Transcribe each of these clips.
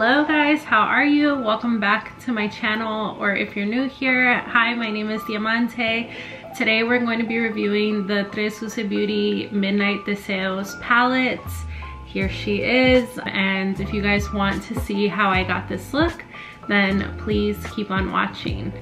Hello guys, how are you? Welcome back to my channel, or if you're new here, hi, my name is Diamante. Today we're going to be reviewing the Tresluce Beauty Midnight Deseos palette. Here she is, and if you guys want to see how I got this look, then please keep on watching.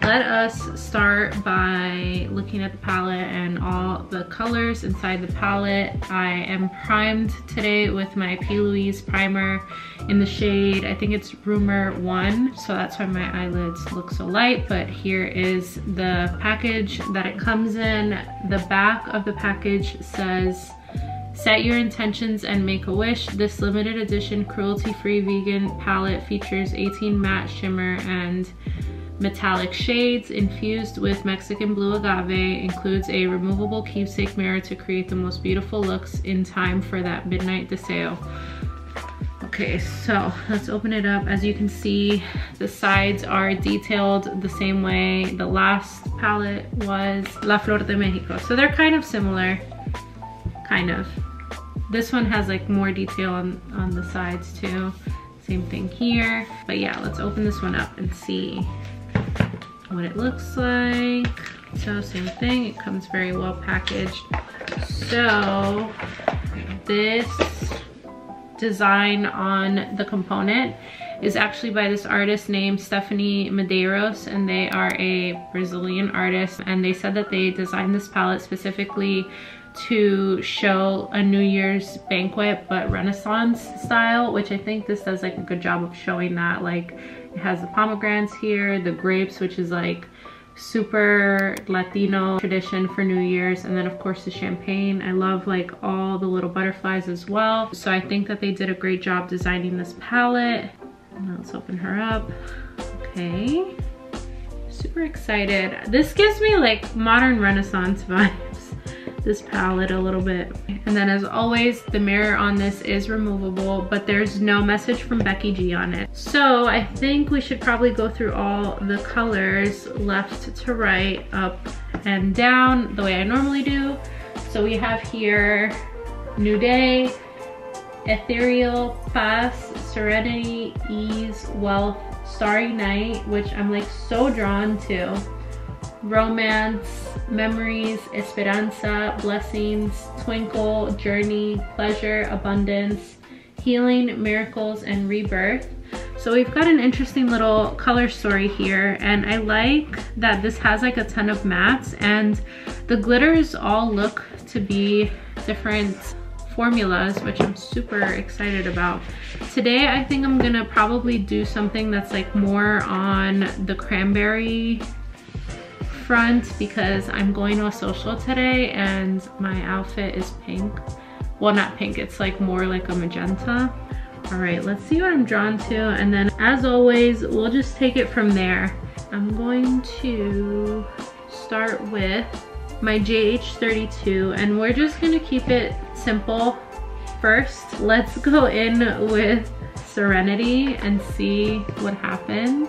Let us start by looking at the palette and all the colors inside the palette. I am primed today with my P. Louise primer in the shade, I think it's Rumor 1, so that's why my eyelids look so light. But here is the package that it comes in. The back of the package says, "Set your intentions and make a wish. This limited edition cruelty-free vegan palette features 18 matte shimmer and metallic shades infused with Mexican blue agave, includes a removable keepsake mirror to create the most beautiful looks in time for that midnight deseo." Okay, so let's open it up. As you can see, the sides are detailed the same way the last palette was, La Flor de Mexico. So they're kind of similar, kind of. This one has like more detail on the sides too. Same thing here. But yeah, let's open this one up and see what it looks like. So same thing, it comes very well packaged. So this design on the component is actually by this artist named Stephanie Medeiros, and they are a Brazilian artist, and they said that they designed this palette specifically to show a New Year's banquet but Renaissance style, which I think this does like a good job of showing that. Like, it has the pomegranates here, the grapes, which is like super Latino tradition for New Year's, and then of course the champagne. I love like all the little butterflies as well. So I think that they did a great job designing this palette. Now let's open her up. Okay, super excited. This gives me like modern Renaissance vibes, this palette a little bit. And then as always, the mirror on this is removable, but there's no message from Becky G on it. So I think we should probably go through all the colors left to right, up and down, the way I normally do. So we have here New Day, Ethereal, Paz, Serenity, Ease, Wealth, Starry Night, which I'm like so drawn to, Romance, Memories, Esperanza, Blessings, Twinkle, Journey, Pleasure, Abundance, Healing, Miracles, and Rebirth. So we've got an interesting little color story here, and I like that this has like a ton of mattes, and the glitters all look to be different formulas, which I'm super excited about. Today I think I'm gonna probably do something that's like more on the cranberry front, because I'm going to a social today and my outfit is pink. Well, not pink, it's like more like a magenta. All right, let's see what I'm drawn to, and then as always we'll just take it from there. I'm going to start with my JH32, and we're just gonna keep it simple. First, let's go in with Serenity and see what happens.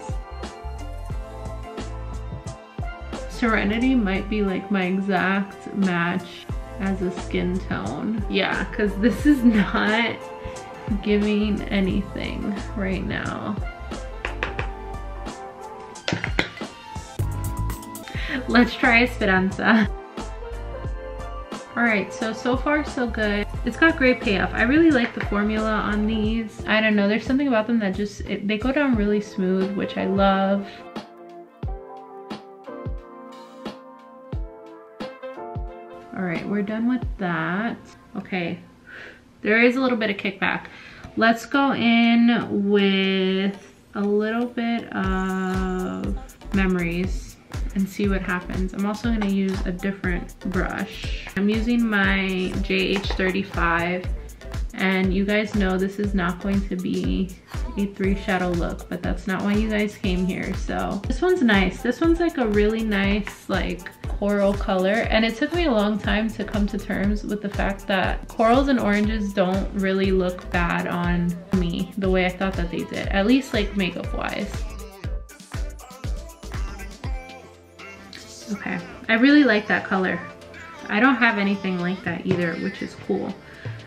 Serenity might be like my exact match as a skin tone. Yeah, because this is not giving anything right now. Let's try Esperanza. All right, so far so good. It's got great payoff. I really like the formula on these. I don't know, there's something about them that just, they go down really smooth, which I love. All right, we're done with that. Okay, there is a little bit of kickback. Let's go in with a little bit of Memories and see what happens. I'm also gonna use a different brush. I'm using my JH35, and you guys know this is not going to be a 3 shadow look, but that's not why you guys came here. So this one's nice. This one's like a really nice like coral color, and it took me a long time to come to terms with the fact that corals and oranges don't really look bad on me the way I thought that they did, at least like makeup wise. Okay, I really like that color. I don't have anything like that either, which is cool.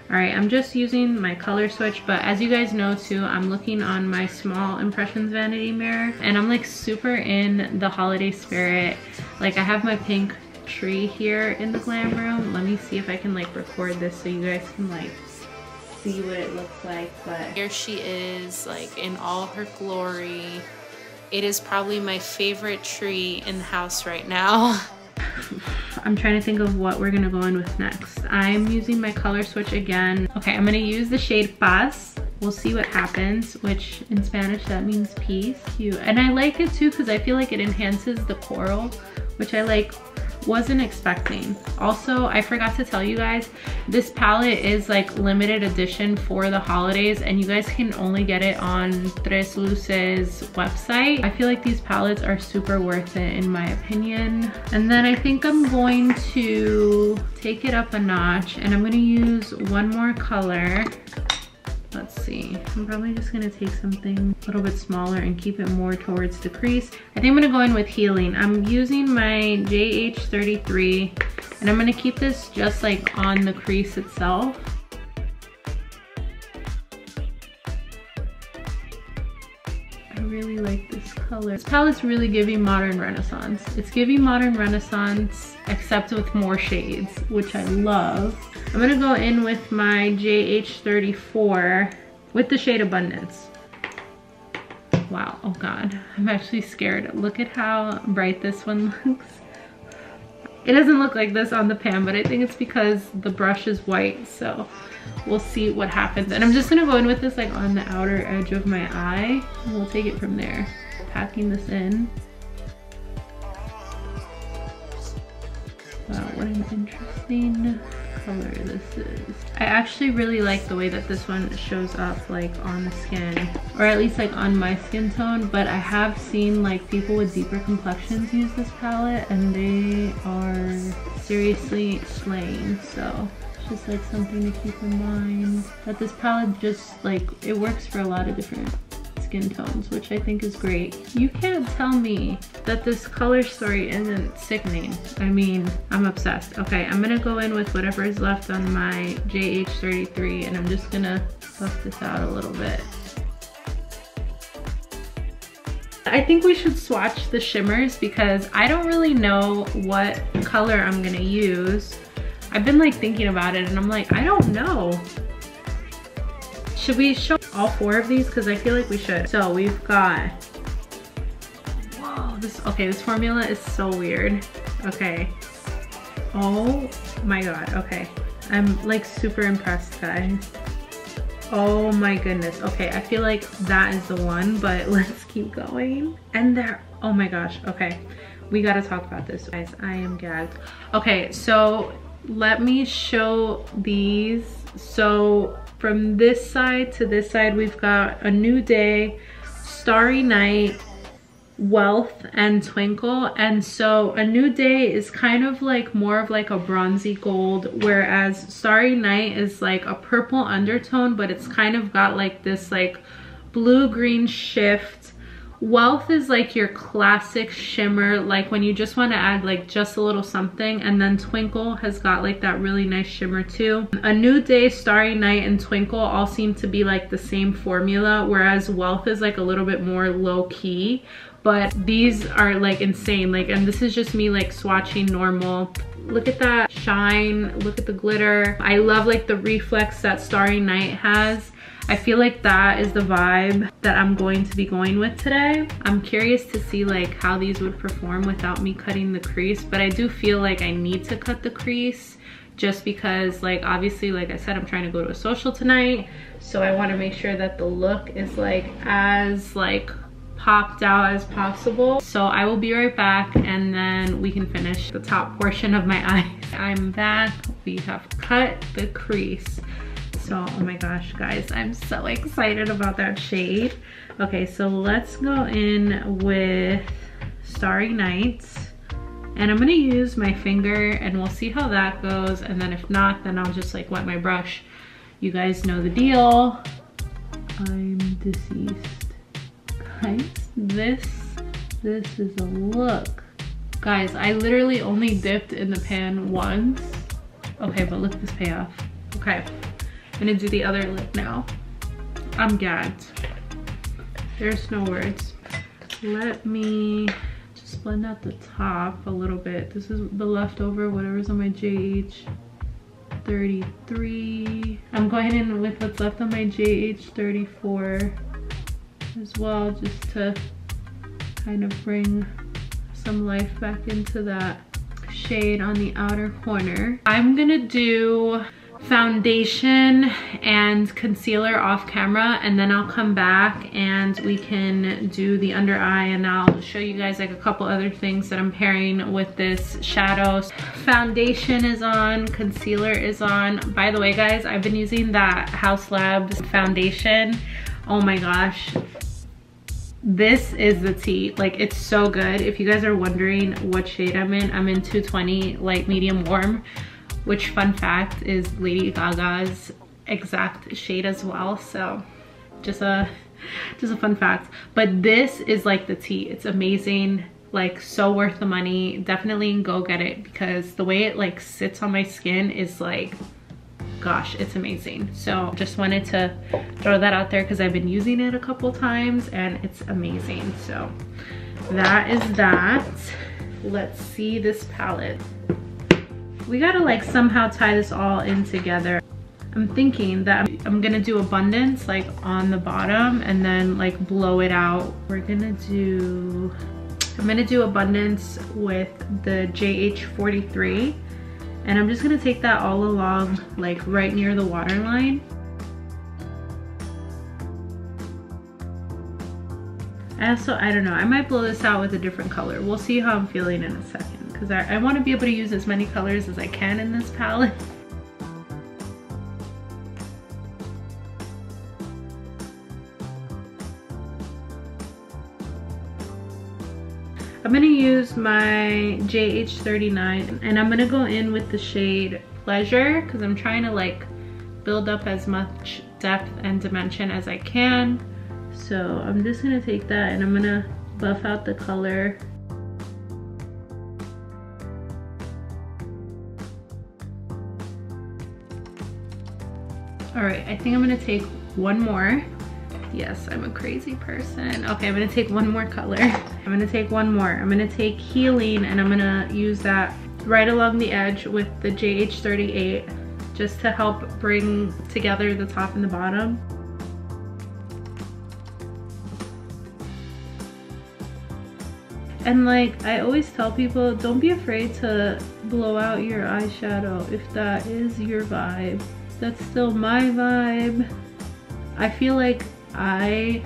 All right, I'm just using my color switch, but as you guys know too, I'm looking on my small impressions vanity mirror, and I'm like super in the holiday spirit. Like I have my pink tree here in the glam room. Let me see if I can like record this so you guys can like see what it looks like. But here she is, like in all her glory. It is probably my favorite tree in the house right now. I'm trying to think of what we're gonna go in with next. I'm using my color switch again. Okay, I'm gonna use the shade Paz. We'll see what happens, which in Spanish that means peace. Cute. And I like it too because I feel like it enhances the coral, which I like. Wasn't expecting. Also, I forgot to tell you guys, this palette is like limited edition for the holidays, and you guys can only get it on Tresluce's website. I feel like these palettes are super worth it in my opinion. And then I think I'm going to take it up a notch, and I'm gonna use one more color. Let's see, I'm probably just gonna take something a little bit smaller and keep it more towards the crease. I think I'm gonna go in with Healing. I'm using my JH33, and I'm gonna keep this just like on the crease itself. I really like this color. This palette's really giving Modern Renaissance. It's giving Modern Renaissance, except with more shades, which I love. I'm gonna go in with my JH34 with the shade Abundance. Wow, oh God, I'm actually scared. Look at how bright this one looks. It doesn't look like this on the pan, but I think it's because the brush is white, so we'll see what happens. And I'm just gonna go in with this like on the outer edge of my eye, and we'll take it from there. Packing this in. Wow, what an interesting color this is. I actually really like the way that this one shows up like on the skin, or at least like on my skin tone, but I have seen like people with deeper complexions use this palette and they are seriously slaying. So it's just like something to keep in mind, that this palette just like, it works for a lot of different skin tones, which I think is great. You can't tell me that this color story isn't sickening. I mean, I'm obsessed. Okay, I'm gonna go in with whatever is left on my JH33, and I'm just gonna buff this out a little bit. I think we should swatch the shimmers because I don't really know what color I'm gonna use. I've been like thinking about it and I'm like, I don't know. Should we show all four of these? Because I feel like we should. So we've got, whoa, this formula is so weird. Okay. Oh my God, okay. I'm like super impressed, guys. Oh my goodness. Okay, I feel like that is the one, but let's keep going. And there, oh my gosh, okay. We gotta talk about this, guys. I am gagged. Okay, so let me show these. So from this side to this side, we've got A New Day, Starry Night, Wealth, and Twinkle. And so A New Day is kind of like more of like a bronzy gold, whereas Starry Night is like a purple undertone, but it's kind of got like this like blue-green shift. Wealth is like your classic shimmer, like when you just want to add like just a little something, and then Twinkle has got like that really nice shimmer too. A New Day, Starry Night, and Twinkle all seem to be like the same formula, whereas Wealth is like a little bit more low-key, but these are like insane. Like, and this is just me like swatching normal. Look at that shine, look at the glitter. I love like the reflex that Starry Night has. I feel like that is the vibe that I'm going to be going with today. I'm curious to see like how these would perform without me cutting the crease, but I do feel like I need to cut the crease just because, like, obviously, like I said, I'm trying to go to a social tonight, so I want to make sure that the look is like as like popped out as possible. So I will be right back and then we can finish the top portion of my eyes. I'm back. We have cut the crease. So, oh my gosh, guys, I'm so excited about that shade. Okay, so let's go in with Starry Night. And I'm gonna use my finger and we'll see how that goes. And then if not, then I'll just like wet my brush. You guys know the deal. I'm deceased. Guys, this is a look. Guys, I literally only dipped in the pan once. Okay, but look at this payoff. Okay, I'm gonna do the other lip now. I'm gagged. There's no words. Let me just blend out the top a little bit. This is the leftover, whatever's on my JH33. I'm going in with what's left on my JH34 as well, just to kind of bring some life back into that shade on the outer corner. I'm gonna do foundation and concealer off camera, and then I'll come back and we can do the under eye, and I'll show you guys like a couple other things that I'm pairing with this shadow. Foundation is on, concealer is on. By the way guys, I've been using that HAUS Labs foundation. Oh my gosh, this is the tea. Like, it's so good. If you guys are wondering what shade I'm in 220 light medium warm, which, fun fact, is Lady Gaga's exact shade as well. So just a fun fact. But this is like the tea. It's amazing, like so worth the money. Definitely go get it, because the way it like sits on my skin is like, gosh, it's amazing. So just wanted to throw that out there because I've been using it a couple times and it's amazing. So that is that. Let's see this palette. We gotta like somehow tie this all in together. I'm thinking that I'm gonna do abundance like on the bottom and then like blow it out. I'm gonna do abundance with the JH43. And I'm just gonna take that all along, like right near the waterline. I don't know, I might blow this out with a different color. We'll see how I'm feeling in a second, because I wanna be able to use as many colors as I can in this palette. I'm gonna use my JH39 and I'm gonna go in with the shade Pleasure, because I'm trying to like build up as much depth and dimension as I can. So I'm just gonna take that and I'm gonna buff out the color. All right, I think I'm gonna take one more. Yes, I'm a crazy person. Okay, I'm gonna take one more color. I'm gonna take one more. I'm gonna take Healing and I'm gonna use that right along the edge with the JH38 just to help bring together the top and the bottom. And like I always tell people, don't be afraid to blow out your eyeshadow if that is your vibe. That's still my vibe. I feel like I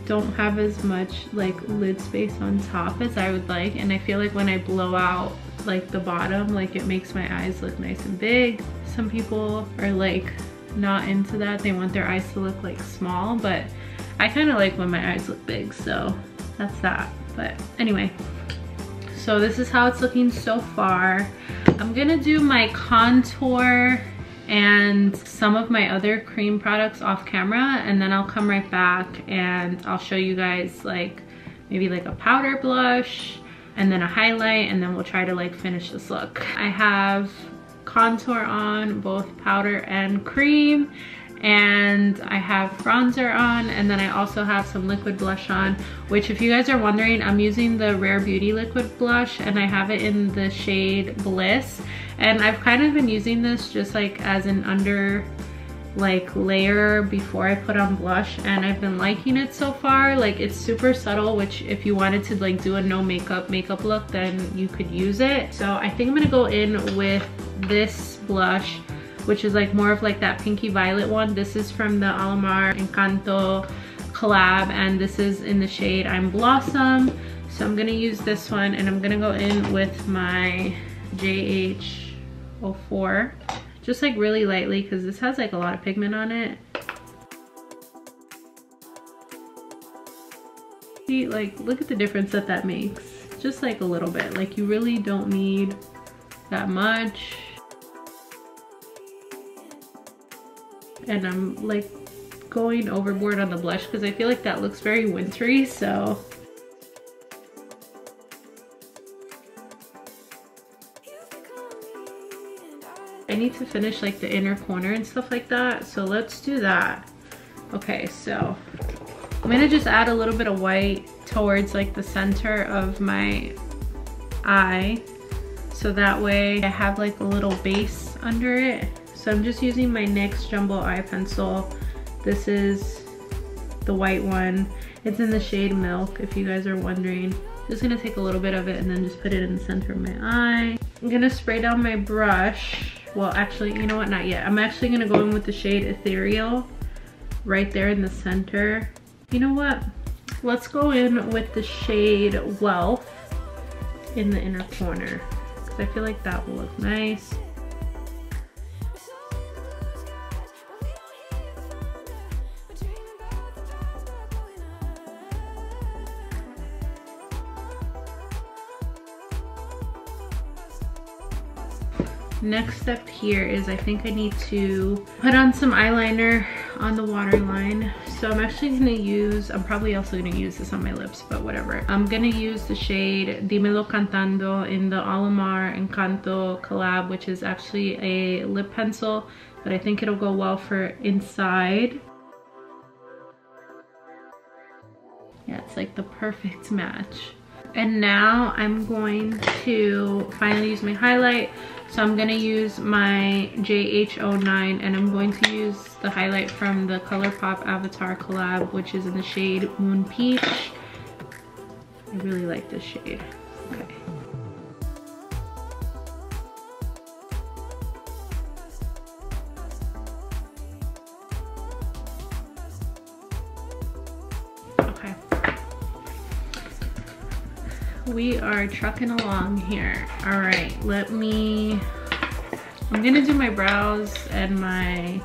don't have as much like lid space on top as I would like, and I feel like when I blow out like the bottom, like it makes my eyes look nice and big. Some people are like not into that. They want their eyes to look like small, but I kind of like when my eyes look big, so that's that. But anyway, so this is how it's looking so far. I'm gonna do my contour and some of my other cream products off camera, and then I'll come right back and I'll show you guys like maybe like a powder blush and then a highlight, and then we'll try to like finish this look. I have contour on, both powder and cream, and I have bronzer on, and then I also have some liquid blush on, which if you guys are wondering, I'm using the Rare Beauty liquid blush and I have it in the shade Bliss. And I've kind of been using this just like as an under like layer before I put on blush, and I've been liking it so far. Like it's super subtle, which if you wanted to like do a no makeup look, then you could use it. So I think I'm gonna go in with this blush, which is like more of like that pinky violet one. This is from the Alamar Encanto collab, and this is in the shade I'm Blossom. So I'm gonna use this one, and I'm gonna go in with my JH04, just like really lightly, because this has like a lot of pigment on it. See, like look at the difference that makes, just like a little bit. Like you really don't need that much. And I'm like going overboard on the blush because I feel like that looks very wintry, so I need to finish like the inner corner and stuff like that. So let's do that. Okay, so I'm gonna just add a little bit of white towards like the center of my eye. So that way I have like a little base under it. So I'm just using my NYX Jumbo Eye Pencil. This is the white one. It's in the shade Milk, if you guys are wondering. Just gonna take a little bit of it and then just put it in the center of my eye. I'm gonna spray down my brush. Well, actually, you know what, not yet. I'm actually gonna go in with the shade Ethereal right there in the center. You know what? Let's go in with the shade Wealth in the inner corner, because I feel like that will look nice. Next step here is I think I need to put on some eyeliner on the waterline. So I'm actually gonna use, I'm probably also gonna use this on my lips, but whatever. I'm gonna use the shade Dímelo Cantando in the Olimar Encanto collab, which is actually a lip pencil, but I think it'll go well for inside. Yeah, it's like the perfect match. And now I'm going to finally use my highlight. So I'm gonna use my JH09 and I'm going to use the highlight from the ColourPop Avatar collab, which is in the shade Moon Peach. I really like this shade. Okay. We are trucking along here. All right, I'm gonna do my brows and my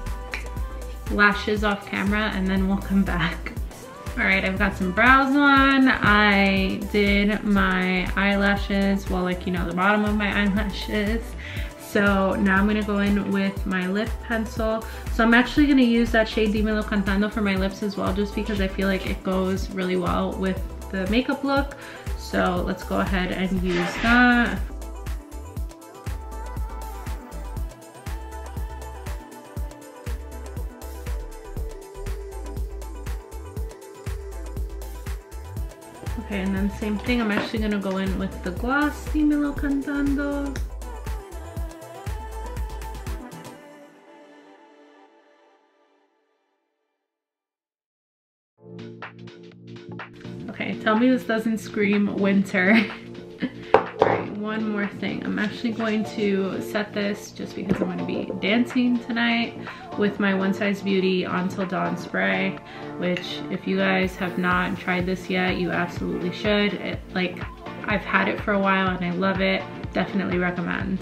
lashes off camera and then we'll come back. All right, I've got some brows on. I did my eyelashes, well, like, you know, the bottom of my eyelashes. So now I'm gonna go in with my lip pencil. So I'm actually gonna use that shade Dímelo Cantando for my lips as well, just because I feel like it goes really well with the makeup look. So let's go ahead and use that. Okay, and then same thing, I'm actually gonna go in with the gloss Dímelo Cantando. Okay, tell me this doesn't scream winter. Alright, one more thing. I'm actually going to set this just because I'm going to be dancing tonight with my One Size Beauty Until Dawn spray, which if you guys have not tried this yet, you absolutely should. I've had it for a while and I love it. Definitely recommend.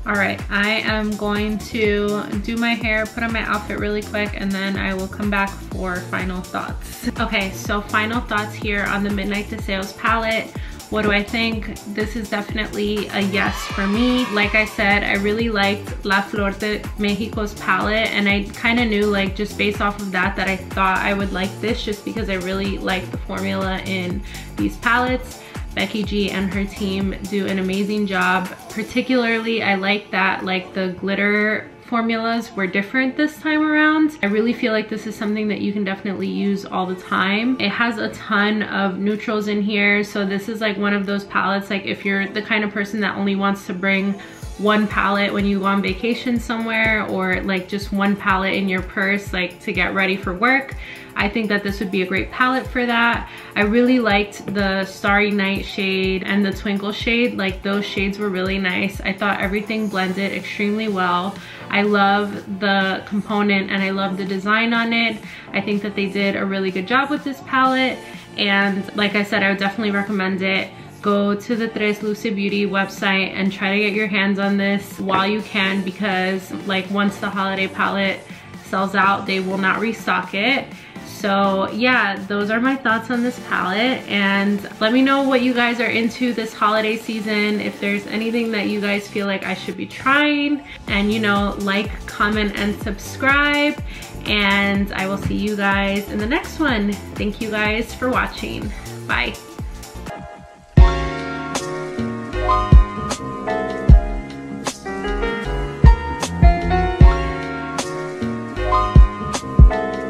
All right, I am going to do my hair, put on my outfit really quick, and then I will come back for final thoughts. Okay, so final thoughts here on the Midnight Deseos palette. What do I think? This is definitely a yes for me. Like I said, I really liked La Flor de Mexico's palette, and I kind of knew, like, just based off of that I thought I would like this, just because I really like the formula in these palettes. Becky G and her team do an amazing job. Particularly, I like that like the glitter formulas were different this time around. I really feel like this is something that you can definitely use all the time. It has a ton of neutrals in here, so this is like one of those palettes, like if you're the kind of person that only wants to bring one palette when you go on vacation somewhere, or like just one palette in your purse, like to get ready for work, I think that this would be a great palette for that. I really liked the Starry Night shade and the Twinkle shade. Like those shades were really nice. I thought everything blended extremely well. I love the component and I love the design on it. I think that they did a really good job with this palette, and like I said, I would definitely recommend it. Go to the Tresluce Beauty website and try to get your hands on this while you can, because like once the holiday palette sells out, they will not restock it. So yeah, those are my thoughts on this palette, and let me know what you guys are into this holiday season, if there's anything that you guys feel like I should be trying, and you know, like, comment, and subscribe. and I will see you guys in the next one. Thank you guys for watching. Bye.